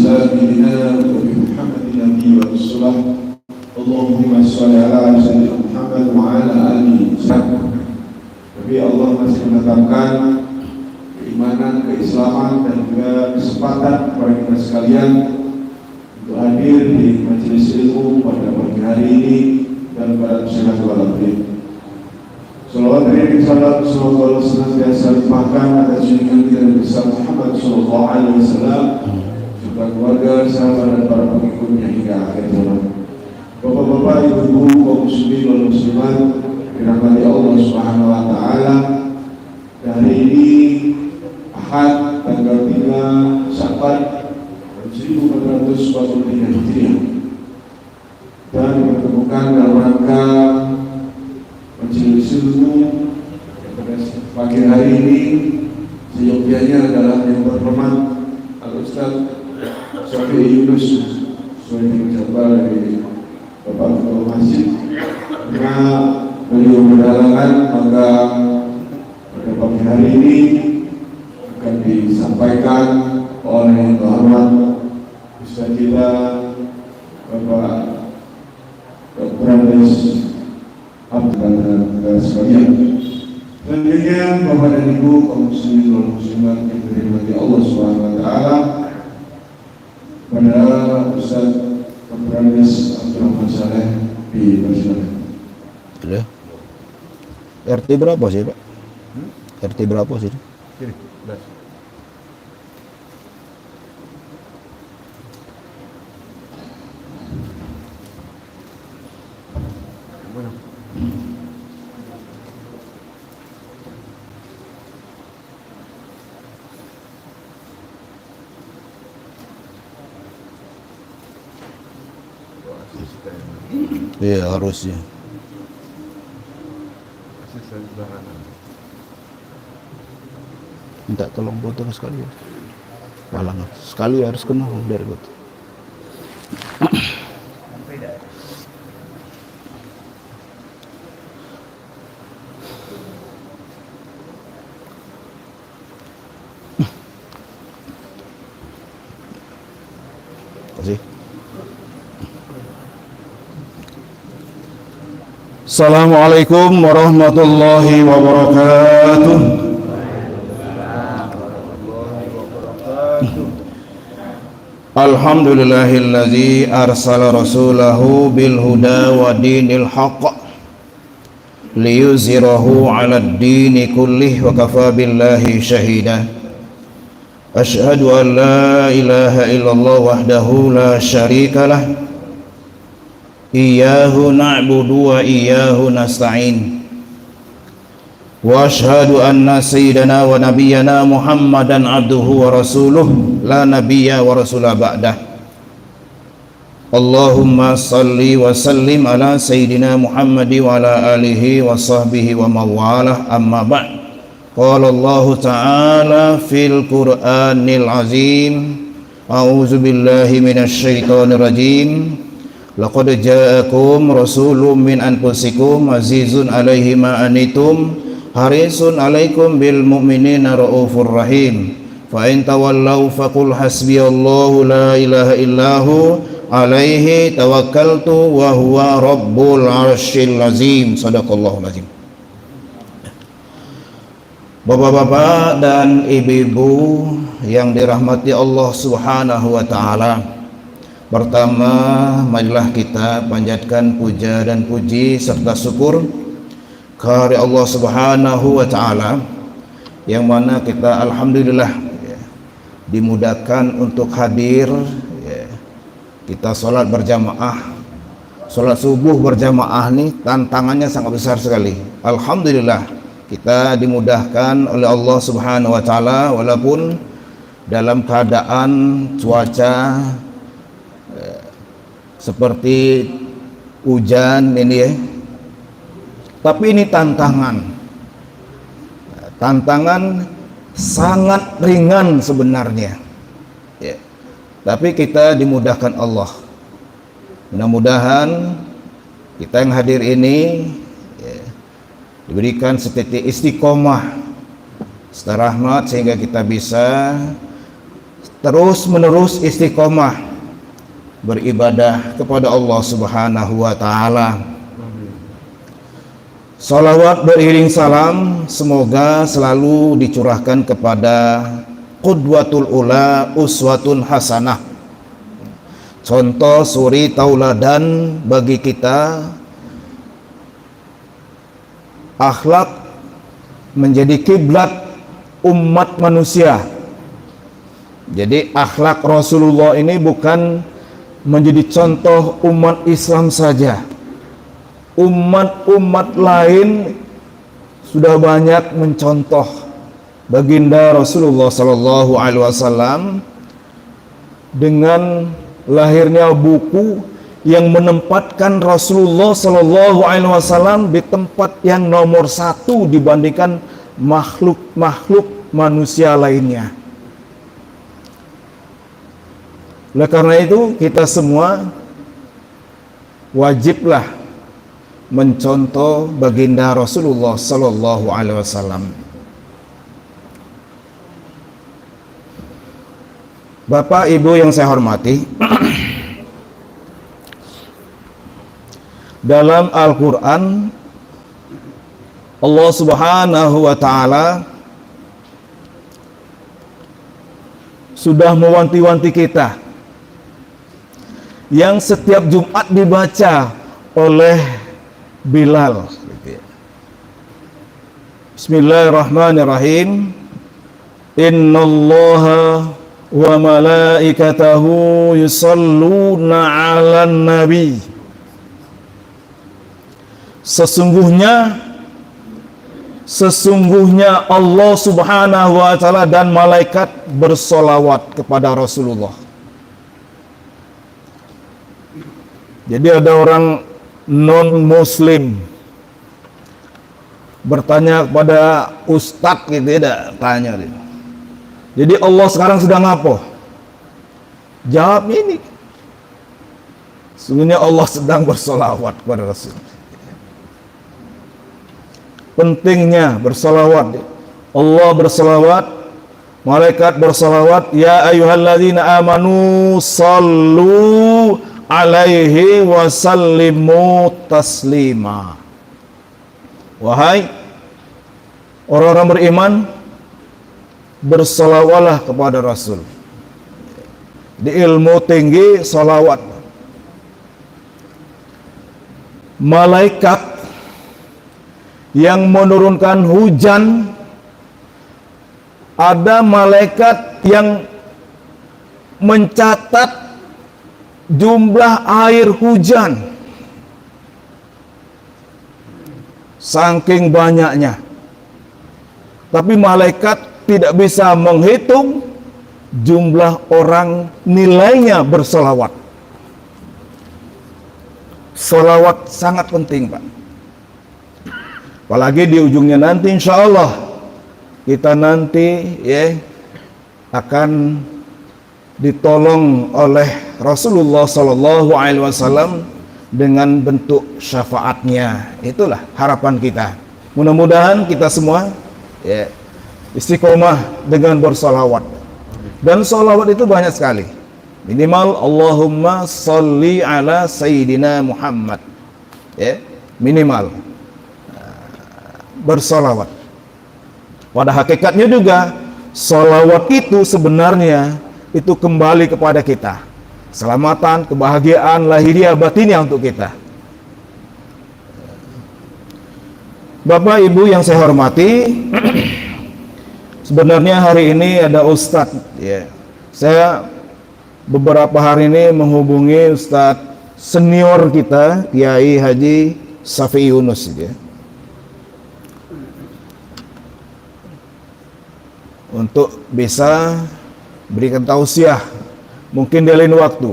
الإسلام ديننا وبمحمد النبي ورسوله اللهم صل على سيدنا Muhammad وعلى آله وسلم. Tapi Allah masih menetapkan keimanan, keislaman dan juga kesempatan kepada kita sekalian untuk hadir di majelis ilmu pada pagi hari ini dan pada sehat walafiat. Salawat dan salam semoga Allah senantiasa limpahkan atas junjungan kita besar Muhammad sallallahu alaihi wasallam, serta keluarga, sahabat dan para pengikutnya hingga akhir zaman. Bapak-bapak, ibu-ibu, kaum muslimin dan muslimat dirahmati Allah Subhanahu wa taala. Hari ini Ahad tanggal 3 Syawal 1443 Hijriah dan dipertemukan dalam rangka majelis ilmu pada pagi hari ini. Seyogyanya adalah yang terhormat Al-Ustaz Syafi'i Yunus Sohibul Jabal dari Bapak Ketua Masjid. Karena beliau berhalangan, maka pada pagi hari ini akan disampaikan oleh yang terhormat Ustaz kita Bapak Dr. Andes Abdul sekalian. Selanjutnya Bapak dan Ibu kaum muslimin dan muslimat yang dirahmati Allah Subhanahu wa taala, pada Ustaz Dr. Andes Abdul Saleh dipersilakan. Halo. RT berapa sih, Pak? RT berapa sih? Kiri, Iya, harusnya. Minta tolong botol sekali ya. Malang sekali harus kena dari botol. Kasih. Assalamualaikum warahmatullahi wabarakatuh. Alhamdulillahilladzi arsala rasulahu bil huda wa dinil haqq liyuzhirahu 'alad dini kullih wa kafa billahi shahida. Asyhadu an la ilaha illallah wahdahu la syarikalah. Iyyahu na'budu wa iyyahu nasta'in. Wa asyhadu anna sayyidana wa nabiyyana Muhammadan abduhu wa rasuluh la nabiyya wa rasula ba'dah. Allahumma salli wa sallim ala sayyidina Muhammadi wa ala alihi wa sahbihi wa mawalah, amma ba'd. Qala Allah ta'ala fil Qur'anil azim. A'udzu billahi minasy syaithanir rajim. Laqad ja'akum rasulun min anfusikum azizun 'alaihi ma anitum harisun 'alaikum bil mu'minina raufur rahim. Fa in tawallaw faqul hasbiyallahu la ilaha illahu 'alaihi tawakkaltu wa huwa rabbul 'arsyil azim. Shadaqallahul azim. Bapak-bapak dan ibu-ibu yang dirahmati Allah Subhanahu wa taala, pertama, marilah kita panjatkan puja dan puji serta syukur kehadirat Allah Subhanahu wa taala, yang mana kita alhamdulillah dimudahkan untuk hadir. Kita sholat berjamaah, sholat subuh berjamaah nih tantangannya sangat besar sekali. Alhamdulillah kita dimudahkan oleh Allah Subhanahu wa taala, walaupun dalam keadaan cuaca seperti hujan ini ya, tapi ini tantangan sangat ringan sebenarnya ya. Tapi kita dimudahkan Allah. Mudah-mudahan kita yang hadir ini ya, diberikan setitik istiqomah serta rahmat, sehingga kita bisa terus menerus istiqomah beribadah kepada Allah Subhanahu wa taala. Salawat beriring salam semoga selalu dicurahkan kepada qudwatul ula uswatun hasanah, contoh suri tauladan bagi kita, akhlak menjadi kiblat umat manusia. Jadi akhlak Rasulullah ini bukan menjadi contoh umat Islam saja. Umat-umat lain sudah banyak mencontoh baginda Rasulullah sallallahu alaihi wasallam dengan lahirnya buku yang menempatkan Rasulullah sallallahu alaihi wasallam di tempat yang nomor satu dibandingkan makhluk-makhluk manusia lainnya. Oleh karena itu kita semua wajiblah mencontoh baginda Rasulullah sallallahu alaihi wasallam. Bapak Ibu yang saya hormati, dalam Al-Qur'an Allah Subhanahu wa taala sudah mewanti-wanti kita yang setiap Jumat dibaca oleh Bilal. Bismillahirrahmanirrahim. Innallaha wa malaikatahu yusalluna 'alan nabi. Sesungguhnya Allah Subhanahu wa taala dan malaikat bersolawat kepada Rasulullah. Jadi ada orang non-muslim bertanya kepada ustadz gitu ya, tanya gitu. Jadi Allah sekarang sedang apa? Jawab ini. Sesungguhnya Allah sedang bersolawat kepada Rasul. Pentingnya bersolawat. Allah bersolawat, malaikat bersolawat. Ya ayyuhalladzina amanu sallu alaihi wasallimu taslima. Wahai orang-orang beriman, bersolawatlah kepada Rasul. Di ilmu tinggi solawat. Malaikat yang menurunkan hujan, ada malaikat yang mencatat jumlah air hujan, saking banyaknya. Tapi malaikat tidak bisa menghitung jumlah orang nilainya bersolawat. Solawat sangat penting, Pak. Apalagi di ujungnya nanti insya Allah kita nanti akan ditolong oleh Rasulullah Sallallahu Alaihi Wasallam dengan bentuk syafaatnya. Itulah harapan kita. Mudah-mudahan kita semua istiqomah dengan bersolawat. Dan solawat itu banyak sekali. Minimal Allahumma salli ala Sayyidina Muhammad. Minimal bersolawat. Pada hakikatnya juga solawat itu sebenarnya itu kembali kepada kita. Keselamatan, kebahagiaan lahiriah batinnya untuk kita. Bapak Ibu yang saya hormati, sebenarnya hari ini ada Ustadz. Saya beberapa hari ini menghubungi Ustadz senior kita, Kiai Haji Safi Yunus. Untuk bisa berikan tausiah mungkin di lain waktu,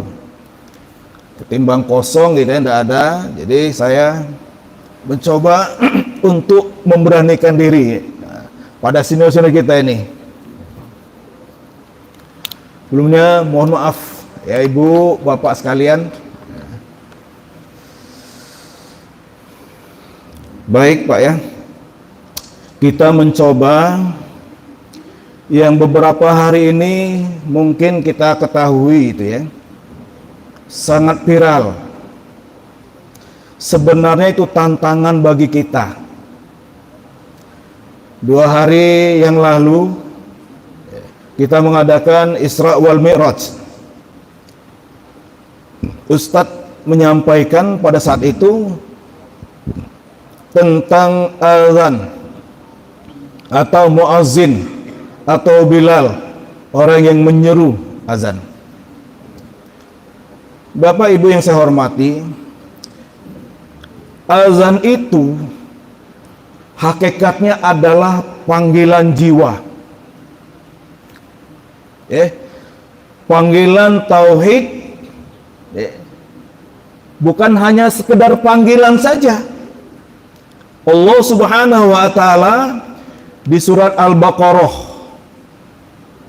ketimbang kosong gitu tidak ada. Jadi saya mencoba untuk memberanikan diri pada senior-senior kita ini. Sebelumnya mohon maaf ya Ibu, Bapak sekalian. Baik Pak ya, kita mencoba yang beberapa hari ini mungkin kita ketahui itu ya, sangat viral. Sebenarnya itu tantangan bagi kita. 2 hari yang lalu kita mengadakan Isra wal Mi'raj. Ustadz menyampaikan pada saat itu tentang azan atau muazzin atau Bilal, orang yang menyeru azan. Bapak Ibu yang saya hormati, azan itu hakikatnya adalah panggilan jiwa. Panggilan tauhid, bukan hanya sekedar panggilan saja. Allah Subhanahu wa taala di surat Al-Baqarah,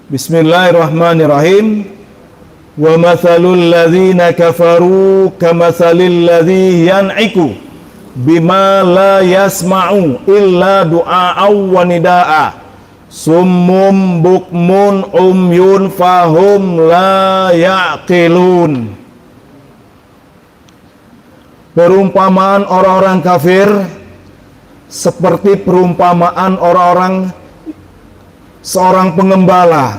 Bismillahirrahmanirrahim, wa mathalul ladzina kafaru kamathalil ladzi yan'iku bima la yasma'u illa du'a'aw wa nida'a summum bukmun umyun fahum la ya'qilun. Perumpamaan orang-orang kafir seperti perumpamaan orang-orang seorang pengembala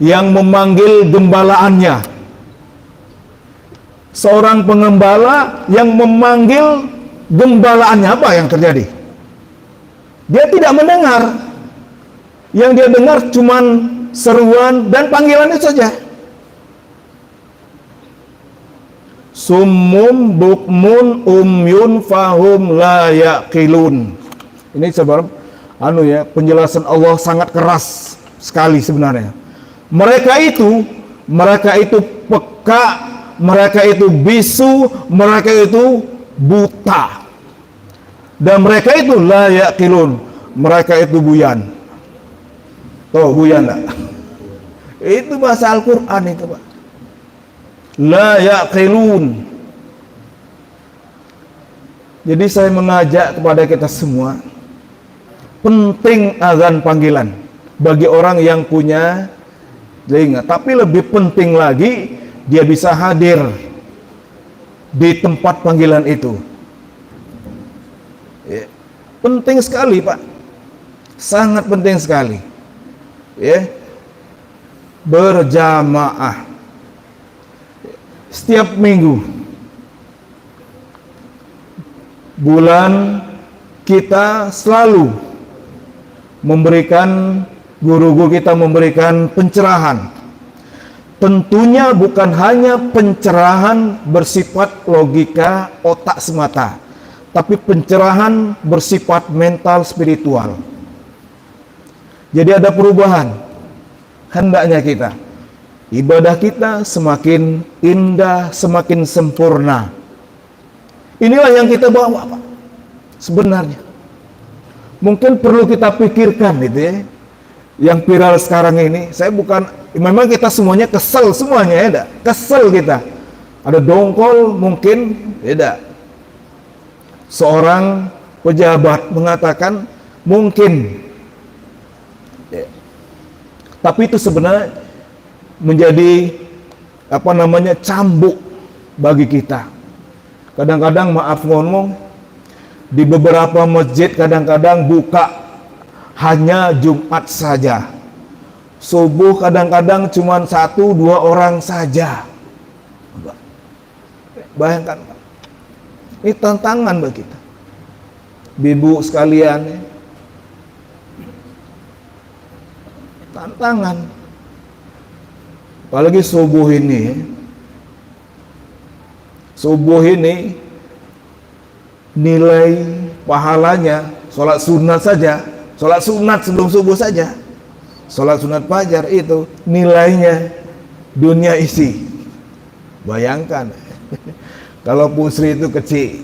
yang memanggil gembalaannya. Seorang pengembala yang memanggil gembalaannya, apa yang terjadi? Dia tidak mendengar. Yang dia dengar cuman seruan dan panggilan itu saja. Summum bukmun umyun fahum la yaqilun. Ini sebab penjelasan Allah sangat keras sekali sebenarnya. Mereka itu peka, mereka itu bisu, mereka itu buta. Dan mereka itu la yaqilun, mereka itu buyan. Tuh, buyan enggak? Itu bahasa Al-Qur'an itu, Pak. La yaqilun. Jadi saya mengajak kepada kita semua, penting azan panggilan bagi orang yang punya telinga. Tapi lebih penting lagi, dia bisa hadir di tempat panggilan itu. Penting sekali, Pak. Sangat penting sekali. Berjamaah setiap minggu, bulan kita selalu memberikan, guru-guru kita memberikan pencerahan. Tentunya bukan hanya pencerahan bersifat logika otak semata, tapi pencerahan bersifat mental spiritual. Jadi ada perubahan. Hendaknya kita, ibadah kita semakin indah, semakin sempurna. Inilah yang kita bawa, Pak. Sebenarnya mungkin perlu kita pikirkan gitu ya. Yang viral sekarang ini, memang kita semuanya kesel semuanya ya, kesel kita. Ada dongkol mungkin, beda. Seorang pejabat mengatakan mungkin, tapi itu sebenarnya menjadi cambuk bagi kita. Kadang-kadang maaf ngomong, di beberapa masjid kadang-kadang buka hanya Jumat saja. Subuh kadang-kadang cuma 1-2 orang saja. Bayangkan, Pak. Ini tantangan bagi kita. Ibu sekalian, tantangan. Apalagi subuh ini. Subuh ini nilai pahalanya sholat sunat saja, sholat sunat sebelum subuh saja, sholat sunat fajar itu nilainya dunia isi. Bayangkan kalau pusri itu kecil,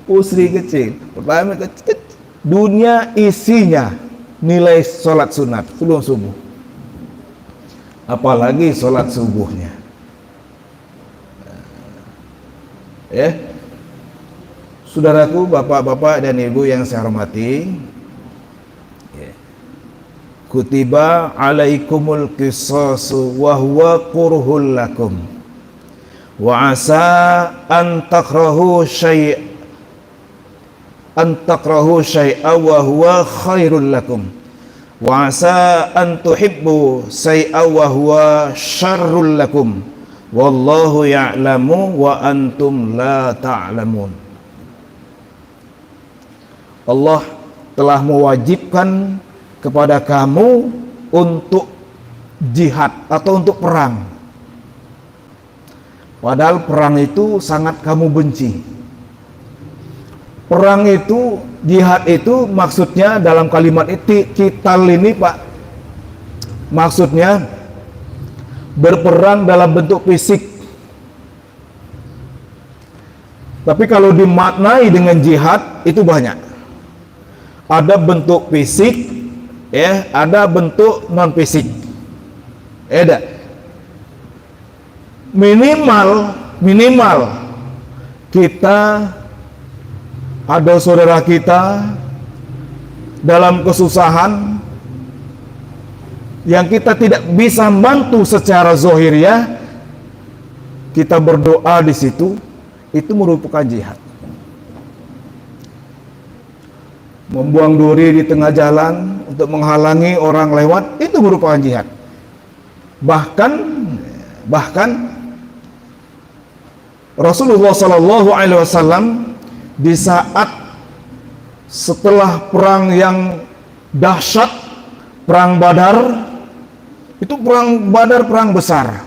pusri kecil, pertama kecil, dunia isinya nilai sholat sunat sebelum subuh, apalagi sholat subuhnya. Saudaraku, bapak-bapak dan ibu yang saya hormati, kutiba alaikumul qisasu wa huwa kurhul lakum wa asa an takrahu syai'a wa huwa khairul lakum wa asa an tuhibbu syai'a wa huwa syarrul lakum wallahu ya'lamu wa antum la ta'lamun. Allah telah mewajibkan kepada kamu untuk jihad atau untuk perang, padahal perang itu sangat kamu benci. Perang itu, jihad itu maksudnya dalam kalimat itu qital ini Pak, maksudnya berperang dalam bentuk fisik. Tapi kalau dimaknai dengan jihad itu banyak. Ada bentuk fisik, ya, ada bentuk non fisik. Ada. Minimal kita ada saudara kita dalam kesusahan yang kita tidak bisa bantu secara zahiriah, kita berdoa di situ, itu merupakan jihad. Membuang duri di tengah jalan untuk menghalangi orang lewat, itu merupakan jihad. Bahkan Rasulullah SAW di saat setelah perang yang dahsyat, perang Badar, itu perang Badar, perang besar.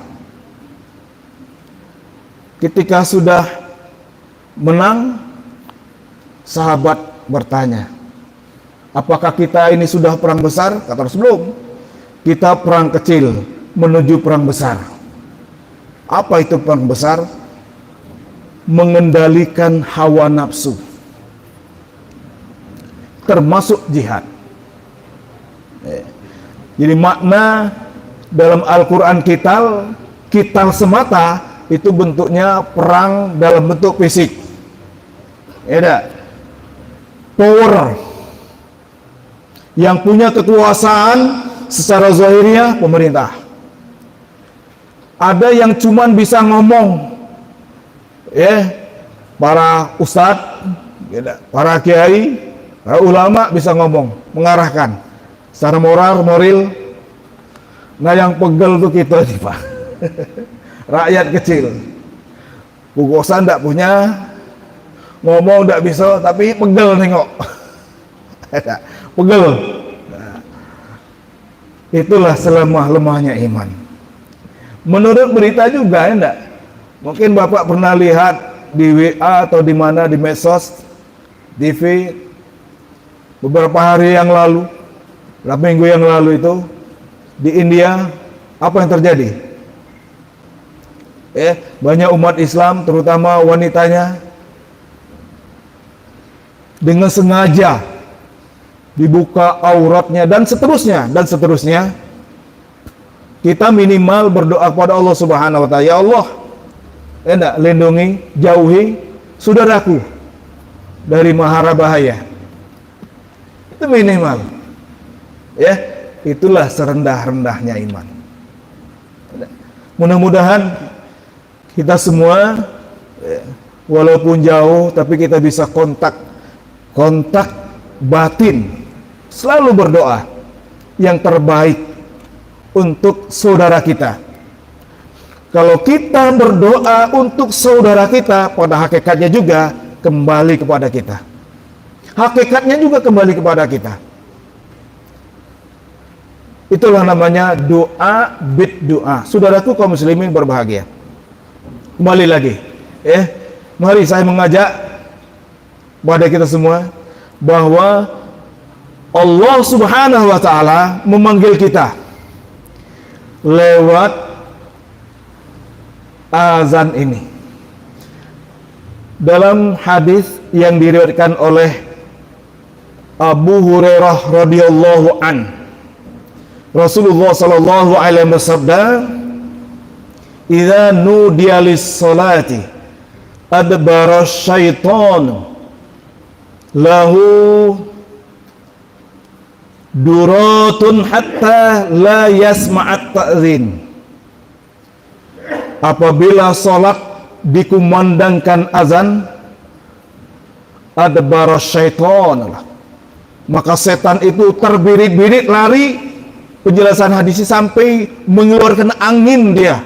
Ketika sudah menang, sahabat bertanya, apakah kita ini sudah perang besar? Kata Rasulullah, kita perang kecil menuju perang besar. Apa itu perang besar? Mengendalikan hawa nafsu, termasuk jihad. Jadi makna dalam Al-Quran kital semata itu bentuknya perang dalam bentuk fisik. Ya, power yang punya kekuasaan secara zahirnya pemerintah. Ada yang cuman bisa ngomong, ya, para ustadz, para kiai, para ulama bisa ngomong, mengarahkan secara moral. Nah yang pegel tuh kita nih Pak, rakyat kecil, kukosan tidak punya, ngomong tidak bisa, tapi pegel nengok. Pegel. Nah, itulah selemah-lemahnya iman. Menurut berita juga, ya enggak? Mungkin Bapak pernah lihat di WA atau di mana, di medsos, TV, beberapa hari yang lalu, beberapa minggu yang lalu itu, di India, apa yang terjadi? Banyak umat Islam, terutama wanitanya, dengan sengaja dibuka auratnya dan seterusnya. Kita minimal berdoa kepada Allah Subhanahu wa Ta'ala, ya Allah, lindungi, jauhi saudaraku dari mahara bahaya. Itu minimal. Ya, itulah serendah-rendahnya iman. Mudah-mudahan kita semua, walaupun jauh, tapi kita bisa kontak batin, selalu berdoa yang terbaik untuk saudara kita. Kalau kita berdoa untuk saudara kita, pada hakikatnya juga kembali kepada kita. Hakikatnya juga kembali kepada kita. Itulah namanya doa bid doa. Saudaraku kaum muslimin berbahagia. Kembali lagi, mari saya mengajak pada kita semua bahwa Allah Subhanahu wa Ta'ala memanggil kita lewat azan ini. Dalam hadis yang diriwayatkan oleh Abu Hurairah radhiyallahu an, Rasulullah sallallahu alaihi wasallam bersabda, "Idza nudiya lis-salati adbara syaitan lahu duratun hatta la yasma'at ta'zin. Apabila salat dikumandangkan azan, adbara syaitan, maka setan itu terbirit-birit lari. Penjelasan hadisnya sampai mengeluarkan angin dia.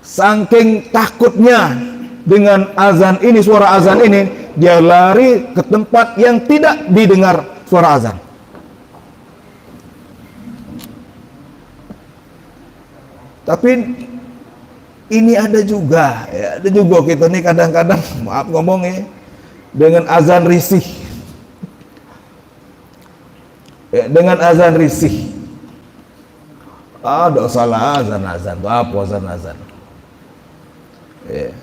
Saking takutnya dengan azan ini, suara azan ini, dia lari ke tempat yang tidak didengar suara azan. Tapi ini ada juga, ya, ada juga kita nih kadang-kadang, maaf ngomongnya, dengan azan risih. Ya, dengan azan risih. Ada salah azan itu apa azan? Ya.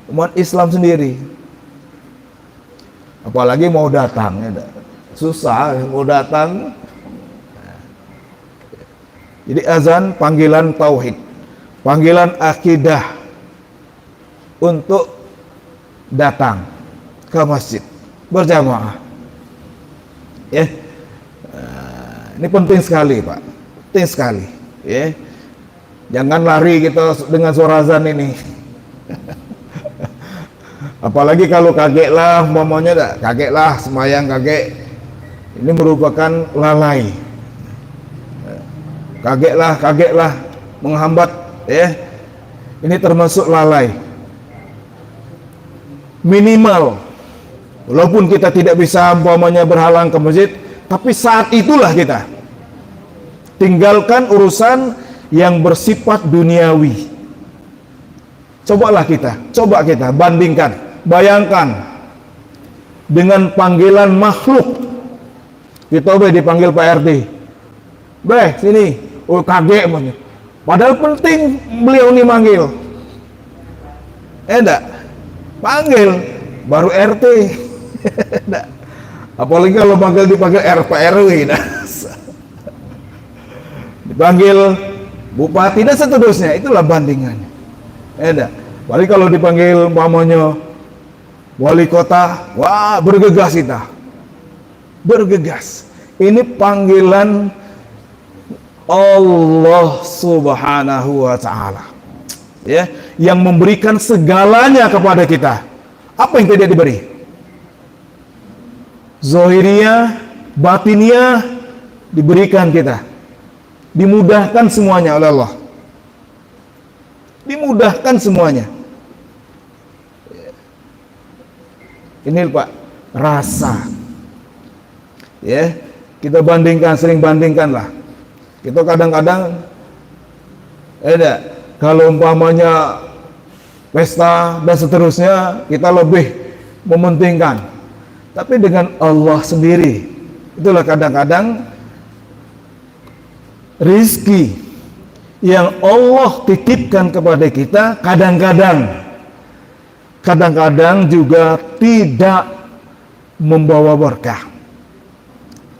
Umat Islam sendiri, apalagi mau datang, ya, susah mau datang. Jadi azan panggilan tauhid, panggilan akidah untuk datang ke masjid berjamaah. Ya, ini penting sekali, Pak, penting sekali. Ya, jangan lari kita dengan suara azan ini. Apalagi kalau kaget lah, momennya kaget lah, semayang kaget, ini merupakan lalai. Kaget lah, menghambat, ya. Ini termasuk lalai. Minimal, walaupun kita tidak bisa umpamanya berhalang ke masjid, tapi saat itulah kita tinggalkan urusan yang bersifat duniawi. Coba kita bandingkan, bayangkan dengan panggilan makhluk. Kita dipanggil Pak RT, sini. Oh, kaget banget. Padahal penting beliau ini manggil. Enggak. Panggil baru RT. Apalagi kalau dipanggil RW. Dipanggil bupati dan seterusnya, itulah bandingannya. Enggak. Apalagi kalau dipanggil umpamanya wali kota, wah bergegas kita. Bergegas. Ini panggilan Allah Subhanahu wa ta'ala, ya, yang memberikan segalanya kepada kita. Apa yang tidak diberi? Zahiriyah, batiniyah diberikan kita. Dimudahkan semuanya oleh Allah. Dimudahkan semuanya. Ini Pak, rasa. Ya, kita sering bandingkan lah. Kita kadang-kadang kalau umpamanya pesta dan seterusnya kita lebih mementingkan. Tapi dengan Allah sendiri, itulah kadang-kadang rizki yang Allah titipkan kepada kita kadang-kadang juga tidak membawa berkah.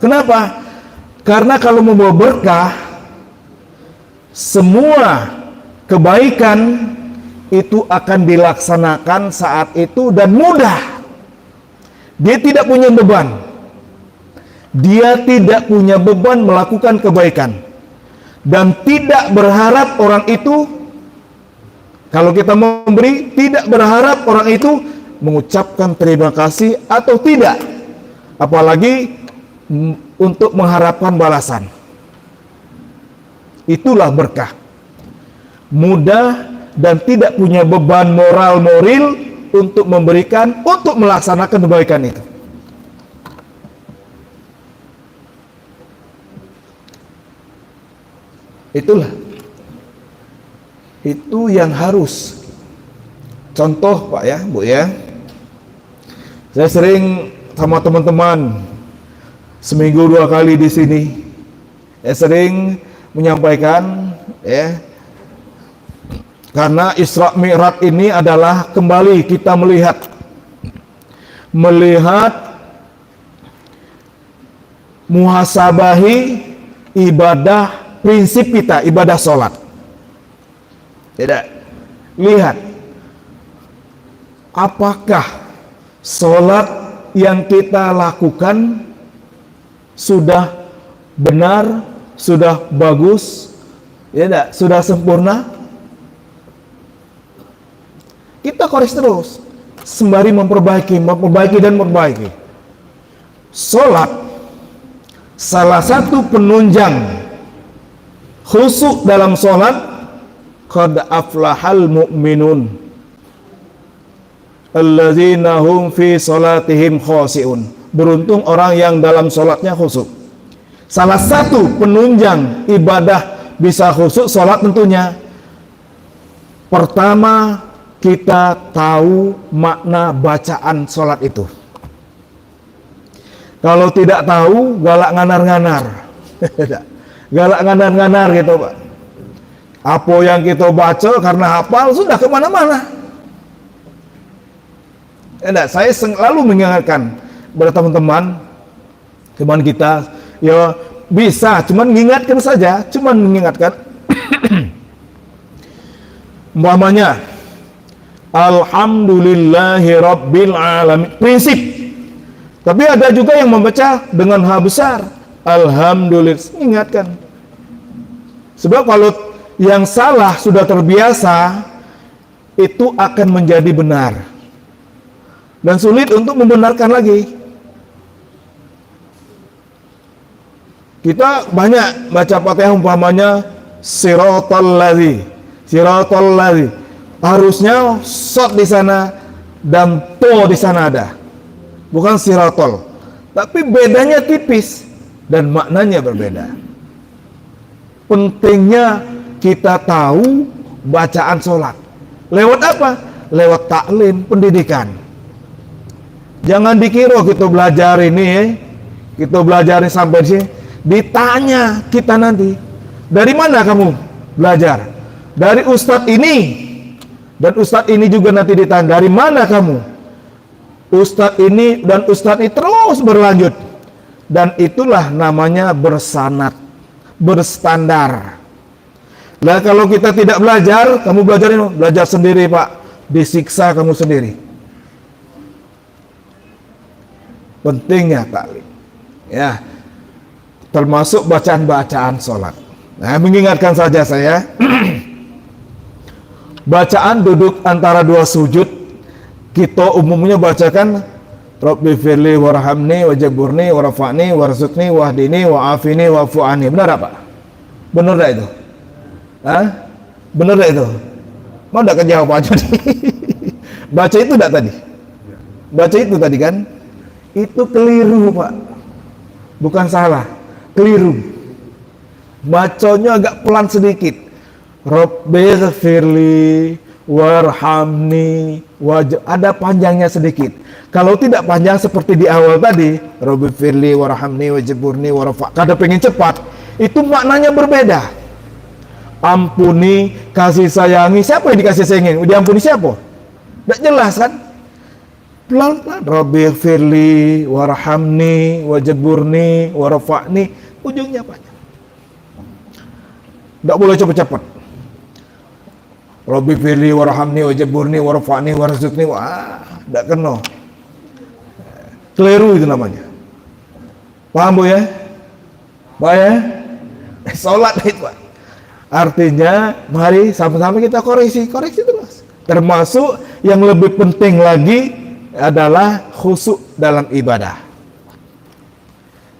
Kenapa? Karena kalau membawa berkah, semua kebaikan itu akan dilaksanakan saat itu dan mudah. Dia tidak punya beban. Dia tidak punya beban melakukan kebaikan. Dan tidak berharap orang itu, kalau kita memberi, tidak berharap orang itu mengucapkan terima kasih atau tidak. Apalagi untuk mengharapkan balasan. Itulah berkah. Mudah dan tidak punya beban moral untuk memberikan, untuk melaksanakan kebaikan itu. Itulah. Itu yang harus. Contoh Pak ya, Bu ya. Saya sering sama teman-teman seminggu 2 kali di sini, sering menyampaikan, ya, karena Isra Mi'raj ini adalah kembali kita melihat muhasabahi ibadah prinsip kita, ibadah sholat. Tidak, lihat apakah sholat yang kita lakukan sudah benar, sudah bagus, ya enggak? Sudah sempurna. Kita koreksi terus, sembari memperbaiki dan memperbaiki. Salat salah satu penunjang khusyuk dalam salat, qad aflahal mu'minun alladzina hum fi salatihim khashi'un. Beruntung orang yang dalam salatnya khusyuk. Salah satu penunjang ibadah bisa khusyuk salat tentunya, pertama kita tahu makna bacaan salat itu. Kalau tidak tahu, galak nganar-nganar. Galak nganar-nganar gitu, Pak. Apa yang kita baca karena hafal sudah kemana-mana. Saya selalu mengingatkan kepada teman-teman kita, ya bisa, cuman mengingatkan saja, cuman mengingatkan. Umpamanya, alhamdulillahi rabbil alamin, prinsip. Tapi ada juga yang membaca dengan H besar, alhamdulillah, ingatkan. Sebab kalau yang salah sudah terbiasa, itu akan menjadi benar dan sulit untuk membenarkan lagi. Kita banyak baca Fatihah umpamanya siratal ladzi, harusnya shot di sana dan to di sana ada, bukan sirotol, tapi bedanya tipis dan maknanya berbeda. Pentingnya kita tahu bacaan sholat. Lewat apa? Lewat taklim, pendidikan. Jangan dikira kita belajar ini, kita belajar sampai sini, ditanya kita nanti, dari mana kamu belajar? Dari ustadz ini, dan ustadz ini juga nanti ditanya, dari mana kamu? Ustadz ini dan ustadz ini terus berlanjut, dan itulah namanya bersanad, berstandar. Nah kalau kita tidak belajar, kamu belajar sendiri Pak, disiksa kamu sendiri. Pentingnya taklim, ya, termasuk bacaan-bacaan sholat. Nah, mengingatkan saja saya, bacaan duduk antara dua sujud, kita umumnya bacakan Rabbi firli warhamni wajaburni warfa'ni warzuqni wahdini wa'afini wa'fu'ani. Benar apa? Benar tak itu? Hah? Benar tak itu? Mau tak kejawab aja nih? Baca itu tak tadi? Baca itu tadi kan? Itu keliru Pak. Bukan salah, keliru. Bacanya agak pelan sedikit. Rabbi firli warhamni ada panjangnya sedikit. Kalau tidak panjang seperti di awal tadi, Rabbi firli warhamni wajaburni warfa, kada pengen cepat, itu maknanya berbeda. Ampuni, kasih sayangi, siapa yang dikasih sayangi? Diampuni siapa? Tidak jelas kan? Pelan-pelan, Rabbi firli warhamni wajaburni warfa'ni, ujungnya panjang. Tidak boleh cepat-cepat. Rabbi firli warhamni wajaburni warfa'ni warzuqni, wah, tidak kena. Keliru itu namanya. Paham Bu ya? Pak ya? Salat itu Pak. Artinya mari sama-sama kita koreksi terus. Termasuk yang lebih penting lagi adalah khusyuk dalam ibadah.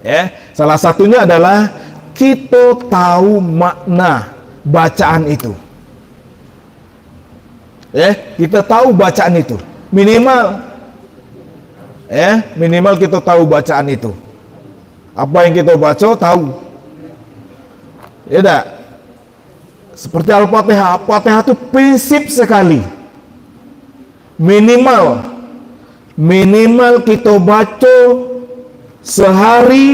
Ya, salah satunya adalah kita tahu makna bacaan itu. Ya, kita tahu bacaan itu. Minimal kita tahu bacaan itu. Apa yang kita baca tahu. Ya enggak? Seperti Al-Fatihah. Al-Fatihah itu prinsip sekali. Minimal kita baca sehari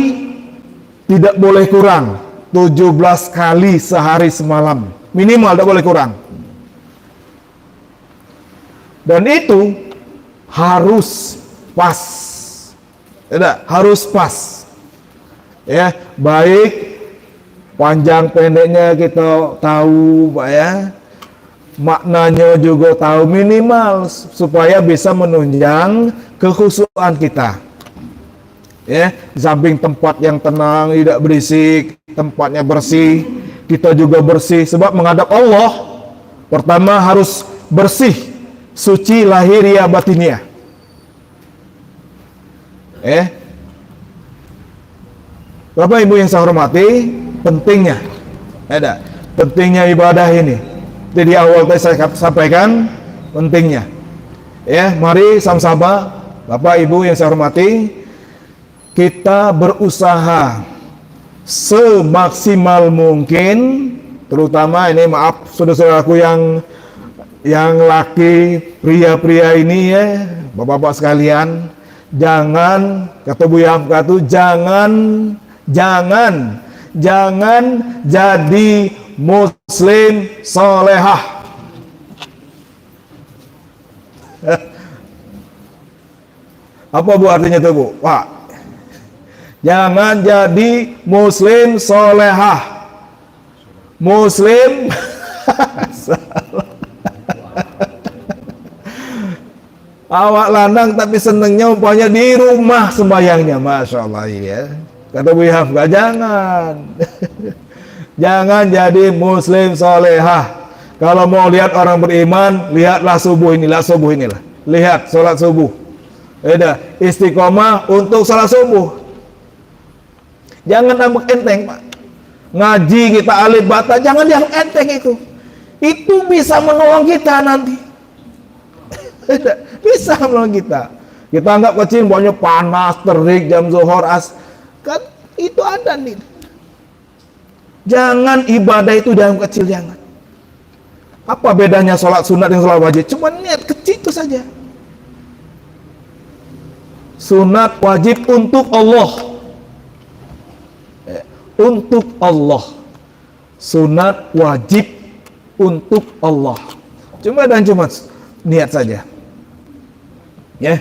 tidak boleh kurang 17 kali sehari semalam. Minimal tidak boleh kurang. Dan itu harus pas. Ya, harus pas. Ya, baik panjang pendeknya kita tahu, Pak ya. Maknanya juga tahu, minimal supaya bisa menunjang kekhusyukan kita. Ya, di samping tempat yang tenang, tidak berisik, tempatnya bersih, kita juga bersih sebab menghadap Allah. Pertama harus bersih, suci lahiriah batiniah. Bapak Ibu yang saya hormati, pentingnya pentingnya ibadah ini. Jadi di awal tadi saya sampaikan pentingnya. Ya, mari sama-sama Bapak Ibu yang saya hormati, kita berusaha semaksimal mungkin, terutama ini maaf saudara-saudaraku yang laki, pria-pria ini ya, bapak-bapak sekalian, jangan, kata Bu Yamka tuh, jangan jadi muslim solehah. Apa Bu artinya tuh Bu? Pak, jangan jadi muslim solehah. Muslim awak lanang tapi senengnya umpamanya di rumah sembayangnya, masya Allah ya. Kata Bu Hafga, jangan jadi muslim solehah. Kalau mau lihat orang beriman, lihatlah subuh inilah, lihat sholat subuh. Istiqomah untuk sholat subuh. Jangan ambek enteng Pak. Ngaji kita alif bata, jangan dianggap enteng itu. Itu bisa menolong kita nanti. Bisa menolong kita. Kita anggap kecil, banyak panas, terik, jam zuhur, kan itu ada nih. Jangan ibadah itu dalam kecil, jangan. Apa bedanya sholat sunat dengan sholat wajib? Cuma niat kecil itu saja. Sunat wajib untuk Allah. Untuk Allah. Sunat wajib untuk Allah. Cuma niat saja. Ya.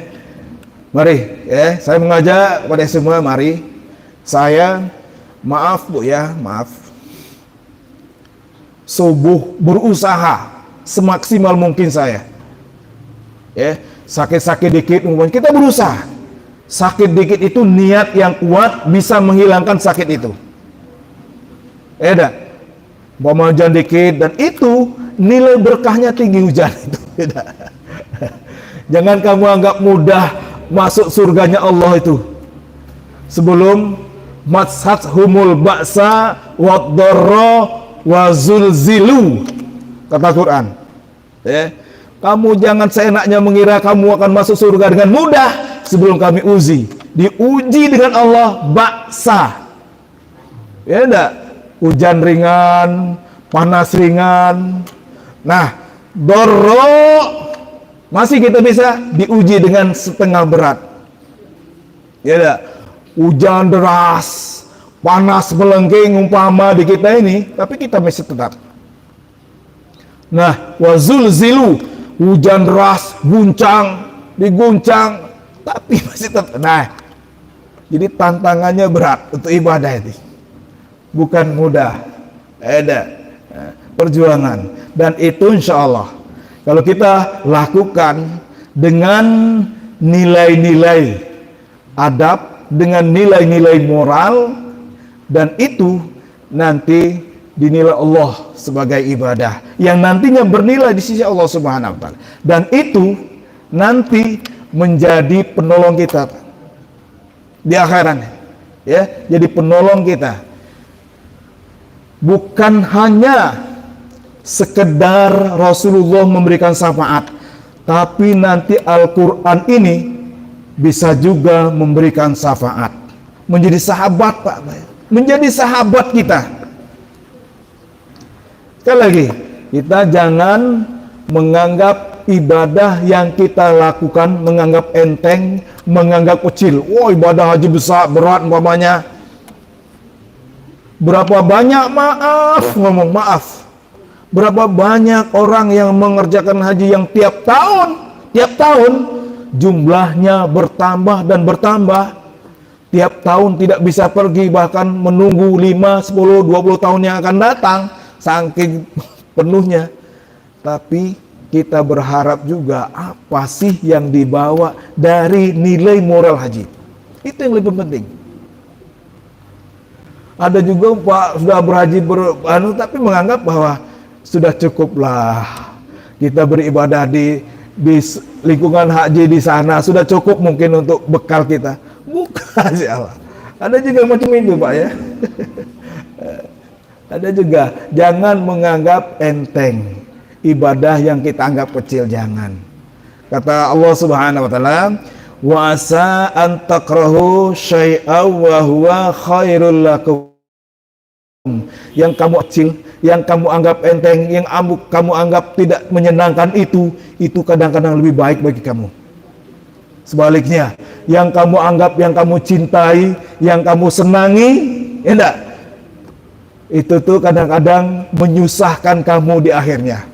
Mari ya, saya mengajak kepada semua, mari. Saya maaf Bu ya, maaf. Subuh berusaha semaksimal mungkin saya. Ya, sakit-sakit dikit kita berusaha. Sakit dikit itu niat yang kuat bisa menghilangkan sakit itu. Hujan dikit dan itu nilai berkahnya tinggi hujan itu. Jangan kamu anggap mudah masuk surganya Allah itu. Sebelum matsat humul ba'sa waddarra wa zulzilu, kata Quran. Kamu jangan seenaknya mengira kamu akan masuk surga dengan mudah sebelum kami diuji dengan Allah ba'sa. Ya enggak? Hujan ringan, panas ringan. Nah, dorro masih kita bisa diuji dengan setengah berat. Ya enggak? Hujan deras, panas melengking umpama di kita ini, tapi kita masih tetap. Nah, wazul zilu, hujan deras, diguncang, tapi masih tetap. Nah, jadi tantangannya berat untuk ibadah ini. Bukan mudah. Perjuangan. Dan itu insya Allah, kalau kita lakukan dengan nilai-nilai adab, dengan nilai-nilai moral, dan itu nanti dinilai Allah sebagai ibadah yang nantinya bernilai di sisi Allah Subhanahu wa taala, dan itu nanti menjadi penolong kita di akhirat ya, jadi penolong kita, bukan hanya sekedar Rasulullah memberikan syafaat, tapi nanti Al-Quran ini bisa juga memberikan syafaat, menjadi sahabat Pak, menjadi sahabat kita. Sekali lagi, kita jangan menganggap ibadah yang kita lakukan, menganggap enteng, menganggap kecil. Wah, ibadah haji besar, berat umpamanya. Berapa banyak maaf, berapa banyak orang yang mengerjakan haji yang tiap tahun jumlahnya bertambah dan bertambah. Tiap tahun tidak bisa pergi, bahkan menunggu 5, 10, 20 tahun yang akan datang saking penuhnya. Tapi kita berharap juga apa sih yang dibawa dari nilai moral haji. Itu yang lebih penting. Ada juga Pak sudah berhaji tapi menganggap bahwa sudah cukuplah kita beribadah di lingkungan haji di sana, sudah cukup mungkin untuk bekal kita. Bukan sih Allah. Ada juga macam itu Pak ya. Ada juga, jangan menganggap enteng ibadah yang kita anggap kecil, jangan. Kata Allah Subhanahu wa taala, wa asa an takrahu syai'aw wa huwa khairul lakum. Yang kamu kecil, yang kamu anggap enteng, yang kamu anggap tidak menyenangkan itu kadang-kadang lebih baik bagi kamu. Sebaliknya, yang kamu anggap, yang kamu cintai, yang kamu senangi, ya enggak? Itu tuh kadang-kadang menyusahkan kamu di akhirnya.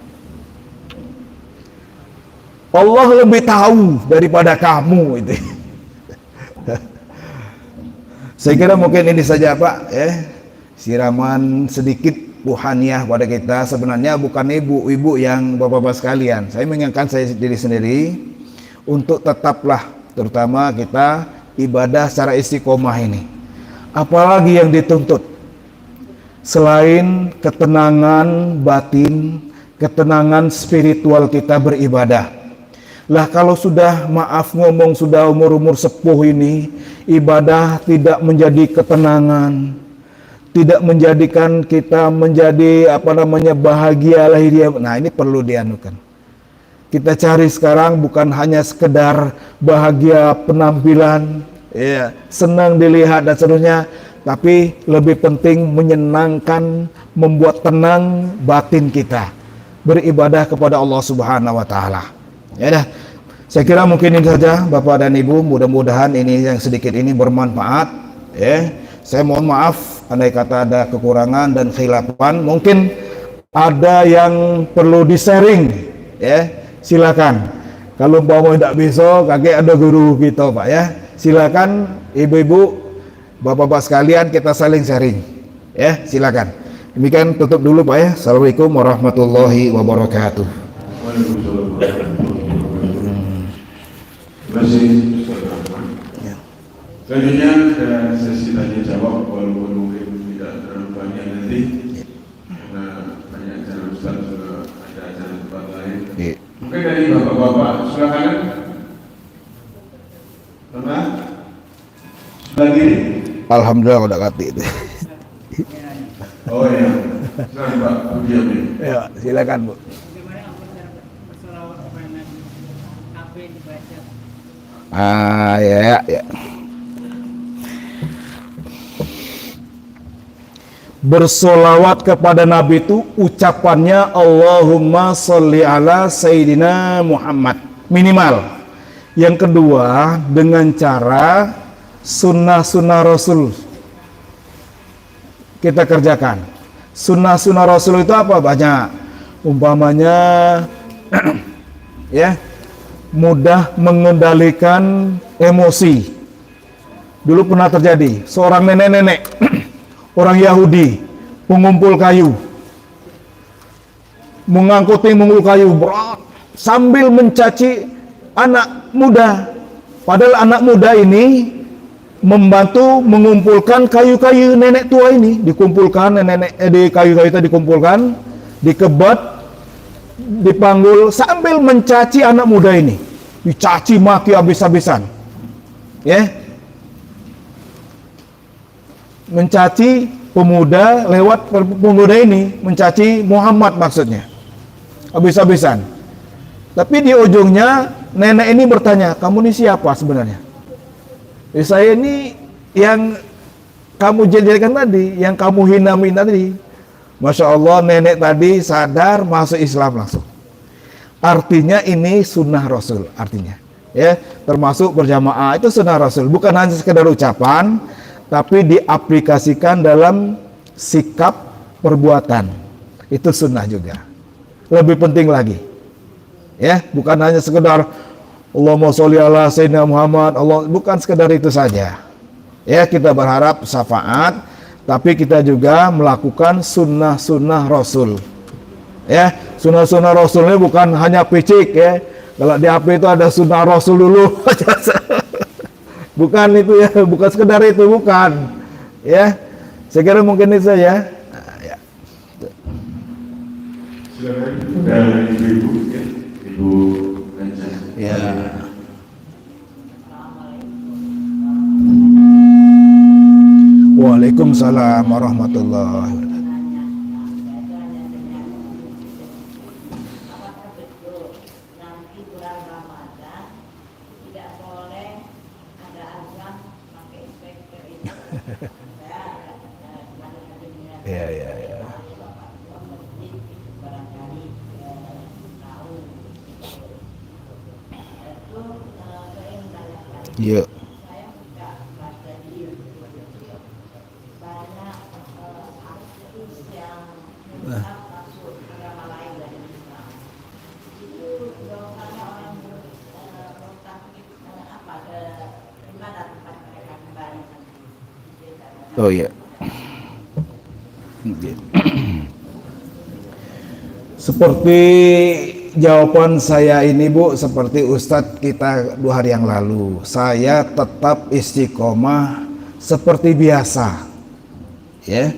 Allah lebih tahu daripada kamu itu. Saya kira mungkin ini saja Pak ya. Siraman sedikit ruhaniah pada kita. Sebenarnya bukan ibu-ibu yang bapak-bapak sekalian. Saya mengingatkan saya diri sendiri untuk tetaplah, terutama kita ibadah secara istiqomah ini. Apalagi yang dituntut selain ketenangan batin, ketenangan spiritual kita beribadah. Lah kalau sudah maaf ngomong sudah umur-umur sepuh ini, ibadah tidak menjadi ketenangan, tidak menjadikan kita menjadi bahagia lahiriah. Nah, ini perlu dianukan. Kita cari sekarang bukan hanya sekedar bahagia penampilan, ya, senang dilihat dan seterusnya, tapi lebih penting menyenangkan, membuat tenang batin kita beribadah kepada Allah Subhanahu wa taala. Ya dah. Saya kira mungkin ini saja Bapak dan Ibu, mudah-mudahan ini yang sedikit ini bermanfaat ya. Saya mohon maaf andai kata ada kekurangan dan khilafan, mungkin ada yang perlu di-sharing ya. Silakan. Kalau mau tidak bisa, kakek ada guru kita Pak ya. Silakan ibu-ibu, bapak-bapak sekalian, kita saling sharing ya, silakan. Demikian tutup dulu Pak ya. Assalamualaikum warahmatullahi wabarakatuh. Terima kasih Ustaz Rahman. Selanjutnya ada sesi tanya jawab, walaupun mungkin tidak terlalu banyak nanti karena banyak acara Ustaz sudah ada acara tempat lain. Mungkin dari bapak-bapak silakan. Mana? Sebelah kiri. Alhamdulillah udah kati itu. Oh iya. Silakan Pak, diam ini. Ya, silakan Bu. Ya. Bersolawat kepada Nabi itu ucapannya Allahumma sholli ala Sayyidina Muhammad minimal. Yang kedua dengan cara sunnah-sunnah Rasul kita kerjakan. Sunnah-sunnah Rasul itu apa? Banyak. Umpamanya ya, mudah mengendalikan emosi. Dulu pernah terjadi seorang nenek-nenek orang Yahudi pengumpul kayu, mengangkuti kayu berat sambil mencaci anak muda. Padahal anak muda ini membantu mengumpulkan kayu-kayu nenek tua ini, dikumpulkan di kayu-kayu itu dikumpulkan, dikebat, dipanggul sambil mencaci anak muda ini, dicaci maki habis-habisan ya, mencaci pemuda lewat pemuda ini, mencaci Muhammad maksudnya habis-habisan. Tapi di ujungnya nenek ini bertanya, kamu ini siapa sebenarnya? Saya ini yang kamu jadikan tadi, yang kamu hina-hina tadi. Masya Allah, nenek tadi sadar masuk Islam langsung. Artinya ini sunnah Rasul, artinya ya, termasuk berjamaah itu sunnah Rasul, bukan hanya sekedar ucapan, tapi diaplikasikan dalam sikap perbuatan. Itu sunnah juga. Lebih penting lagi ya, bukan hanya sekedar Allahumma sholli ala Sayyidina Muhammad, Allah, bukan sekedar itu saja ya. Kita berharap syafaat, tapi kita juga melakukan sunnah-sunnah Rasul ya. Sunnah-sunnah Rasulnya bukan hanya picik ya. Kalau di HP itu ada sunnah Rasul dulu Bukan itu ya, bukan sekedar itu, bukan. Ya, saya kira mungkin itu saja. Nah, ya. Silakan dari ibu ya, ibu Anca. Ya. Waalaikumsalam warahmatullahi wabarakatuh. Ya, ya, ya. Ya. Oh ya. Seperti jawaban saya ini Bu, seperti Ustadz kita 2 hari yang lalu, saya tetap istiqomah seperti biasa. Ya.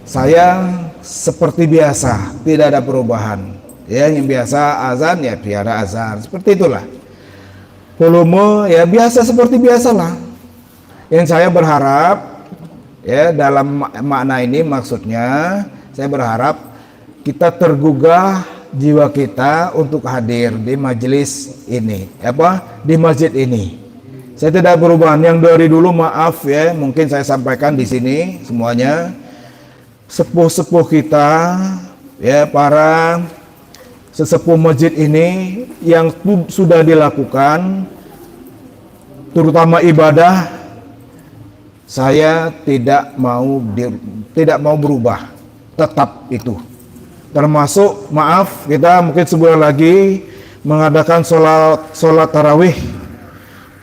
Saya seperti biasa, tidak ada perubahan. Ya, yang biasa azan ya biara azan, seperti itulah. Volume ya biasa seperti biasalah. Yang saya berharap ya dalam makna ini maksudnya saya berharap kita tergugah jiwa kita untuk hadir di majelis ini, di masjid ini. Saya tidak berubah. Yang dari dulu maaf ya, mungkin saya sampaikan di sini semuanya. Sepuh-sepuh kita ya, para sesepuh masjid ini yang sudah dilakukan terutama ibadah, saya tidak mau berubah, tetap itu. Termasuk maaf kita mungkin sebulan lagi mengadakan sholat tarawih,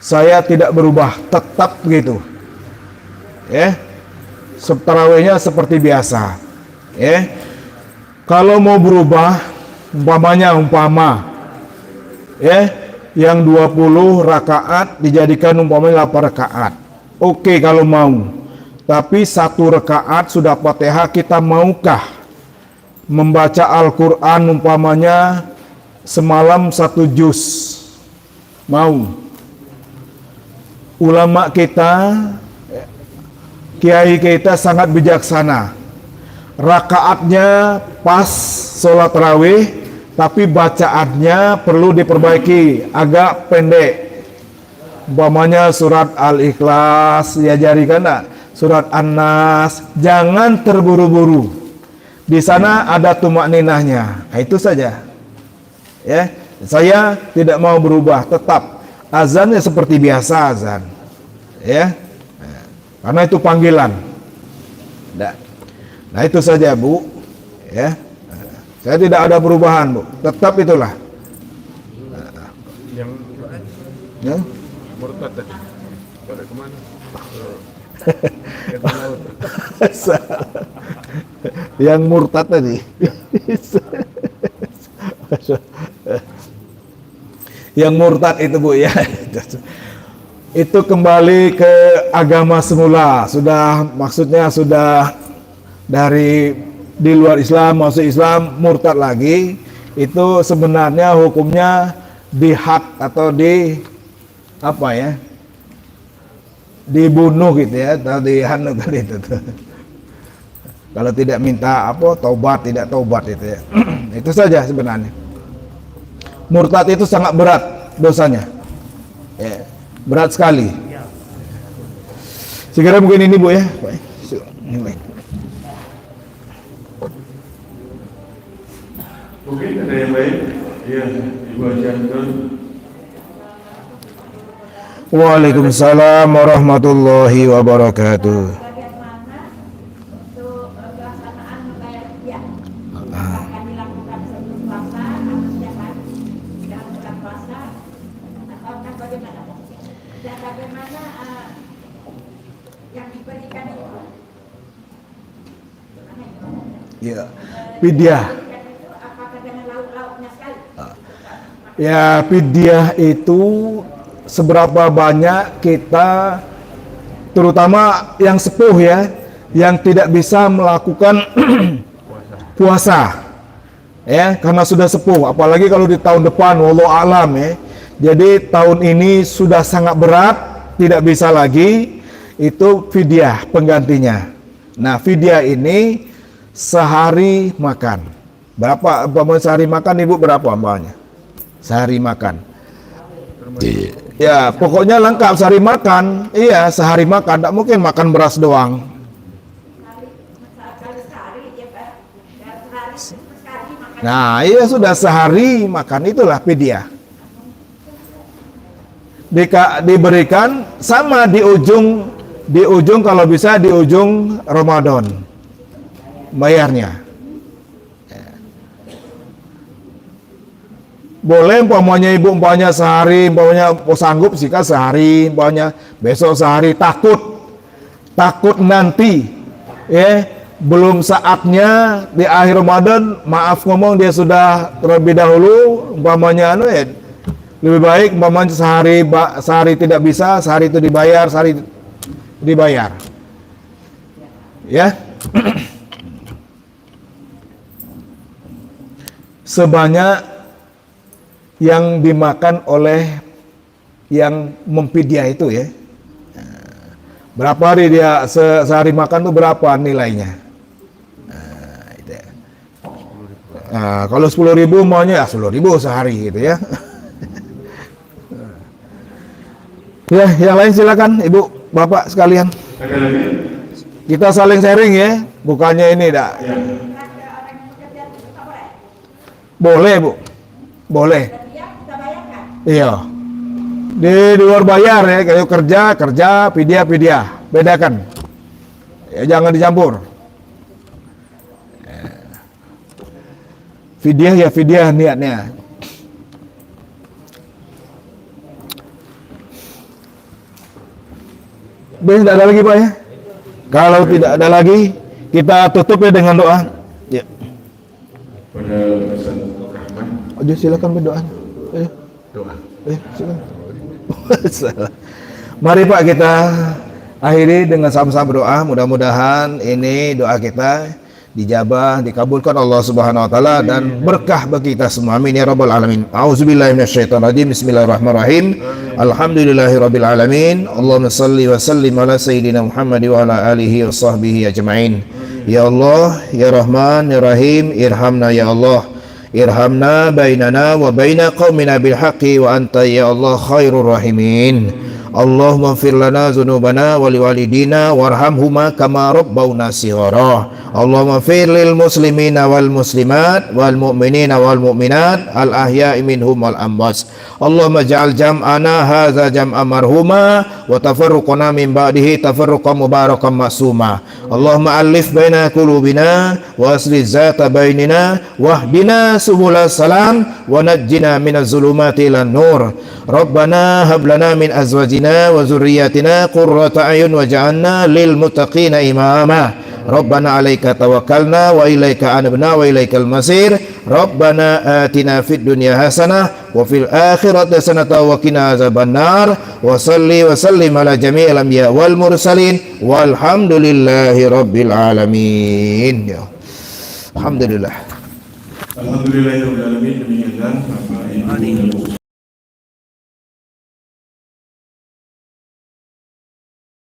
saya tidak berubah, tetap begitu. Ya, tarawihnya seperti biasa. Ya, kalau mau berubah, umpama, ya, yang 20 rakaat dijadikan umpamanya 8 rakaat. Oke kalau mau, tapi 1 rakaat sudah Fatihah, kita maukah membaca Al-Quran umpamanya semalam 1 juz? Mau? Ulama kita, kiai kita sangat bijaksana. Rakaatnya pas sholat tarawih, tapi bacaannya perlu diperbaiki, agak pendek. Umpamanya surat Al-Ikhlas diajarikan enggak? Surat An-Nas, jangan terburu-buru. Di sana ada tumak ninahnya. Nah, itu saja. Ya, saya tidak mau berubah, tetap azannya seperti biasa azan. Ya. Karena itu panggilan. Nah, itu saja, Bu. Ya. Saya tidak ada perubahan, Bu. Tetap itulah. Yang Ya. murtad tadi pada kemana? Yang murtad tadi. Yang murtad itu, Bu, ya. Itu kembali ke agama semula. Maksudnya sudah dari di luar Islam masuk Islam, murtad lagi. Itu sebenarnya hukumnya dihad atau dibunuh gitu ya, atau dihanu tadi itu. Kalau tidak minta tidak taubat itu ya. Itu saja sebenarnya. Murtad itu sangat berat dosanya. Ya, berat sekali. Sekira mungkin ini, Bu, ya. Baik. Mungkin ada yang baik? Iya, Ibu Anca. Waalaikumsalam warahmatullahi wabarakatuh. Bagaimana untuk pelaksanaan membayar rupiah? Akan dilakukan sebelum puasa atau setiap hari dalam bulan puasa, atau bagaimana? Dan bagaimana yang diberikan itu? Ya, fidyah. Itu apakah dengan lauk-lauknya sekali? Ya, fidyah itu seberapa banyak kita, terutama yang sepuh ya, yang tidak bisa melakukan puasa ya, karena sudah sepuh, apalagi kalau di tahun depan wallahu alam ya. Jadi tahun ini sudah sangat berat, tidak bisa lagi, itu fidyah penggantinya. Nah, fidyah ini sehari makan. Berapa sehari makan Ibu, berapa amalnya? Sehari makan. Ya, pokoknya lengkap sehari makan. Iya, sehari makan, tidak mungkin makan beras doang. Nah, iya sudah sehari makan, itulah fidyah. Diberikan sama di ujung kalau bisa di ujung Ramadan bayarnya. Boleh umpamanya Ibu sehari, umpamanya sanggup sih kan sehari, umpamanya besok sehari, takut nanti ya belum saatnya di akhir Ramadan, maaf ngomong dia sudah terlebih dahulu, umpamanya ya, lebih baik umpamanya sehari tidak bisa, sehari itu dibayar, sehari dibayar ya. Sebanyak yang dimakan oleh yang memfidyah itu ya. Berapa hari dia sehari makan tuh berapa nilainya? Nah, kalau 10.000 maunya ya 10.000 sehari gitu ya. Ya, yang lain silakan Ibu, Bapak sekalian. Kita saling sharing ya, bukannya ini dak. Boleh Bu, boleh. Iya. Di luar bayar ya, kayak kerja, fidyah, bedakan. Ya, jangan dicampur. Fidyah niatnya. Tidak ada lagi Pak ya? Kalau tidak ada lagi, kita tutup ya dengan doa. Ya. Pada Ustaz Rahman. Ayo silakan berdoa. Ayo. Doa. Silakan. Mari Pak kita akhiri dengan sama-sama berdoa. Mudah-mudahan ini doa kita dijabah, dikabulkan Allah Subhanahu wa taala dan berkah bagi kita semua. Amin ya rabbal alamin. A'udzubillahi minasyaitonir rajim. Bismillahirrahmanirrahim. Alhamdulillahirabbil alamin. Allahumma shalli wa sallim ala sayyidina Muhammad wa ala alihi wa sahbihi ajmain. Ya Allah, ya Rahman, ya Rahim, irhamna ya Allah. Irhamna bainana wa baina qaumina bil haqqi wa anta ya Allah khairur rahimin. Allahumma ighfir lana dzunubana wa liwalidina warhamhuma kama rabbawna shighara. Allahumma ighfir lil muslimina wal muslimat wal mu'minina wal mu'minat al ahya'i minhum wal amwas. Allahumma ja'al jam'ana hadza jam'an marhuma wa tafarruqana min ba'dihi tafarruqan mubarakan ma'suma. Allahumma alif baina qulubina wa asli zata bainina wahdina subulal salam wa najjina minaz zulumati ilan nur. Rabbana hab lana min azwajina wa zurriyyatina qurrata a'yun waj'alna lil muttaqina imama. Rabbana 'alaika tawakkalna wa ilaika anabna wa ilaikal masir. Rabbana atina fid dunya hasanah wa fil akhirati hasanah wa qina azabannar. Wa salli wa sallim ala jami'il anbiya wal mursalin walhamdulillahi rabbil alamin. Alhamdulillah. Alhamdulillahirabbil alamin. Demikianlah Bapak Ibu